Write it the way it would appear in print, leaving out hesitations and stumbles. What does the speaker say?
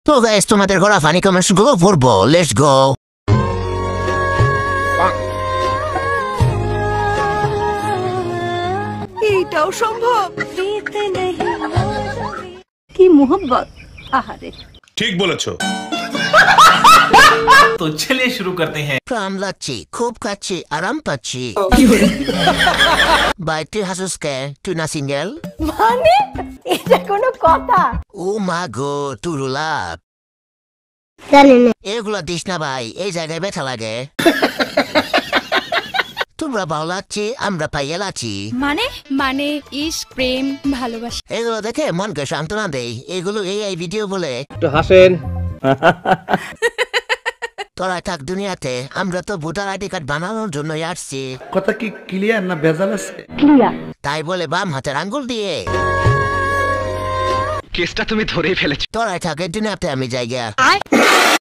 তো গাইস তোমাদের করা ফানি কমেন্টস গুলো পড়বো, লেটস গো। এইটাও সম্ভব? কি মোহব্বত, আহারে। ঠিক বলেছো। तो चलिए शुरू करते हैं। প্রাণ লাগছে, খুব খাচ্ছি, আরাম পাচ্ছি। ভাই তুই হাসুস কে? তুই না সিঙ্গেল? মানে এটা কোনো কথা? ও মা গো, তুরুলাপ এগুলো দিস না ভাই, এই জায়গায় ব্যথা লাগে। তোমরা ভালো লাগছে, আমরা পাইয়ে লাচ্ছি। মানে মানে ইশক, প্রেম, ভালোবাসা। এগুলো দেখে মনকে সান্ত্বনা দেই। এগুলো এই ভিডিও বলে একটু হাসেন। তোরা থাক দুনিয়াতে, আমরা তো ভোটার আইডি কার্ড বানানোর জন্য আসছি। কথা কি ক্লিয়ার না ভেজাল আছে? ক্লিয়ার। তাই বলে বাম হাতের আঙ্গুল দিয়ে কেসটা তুমি ধরেই ফেলেছো। তোরাই থাকে দুনিয়াতে, আমি জায়গা।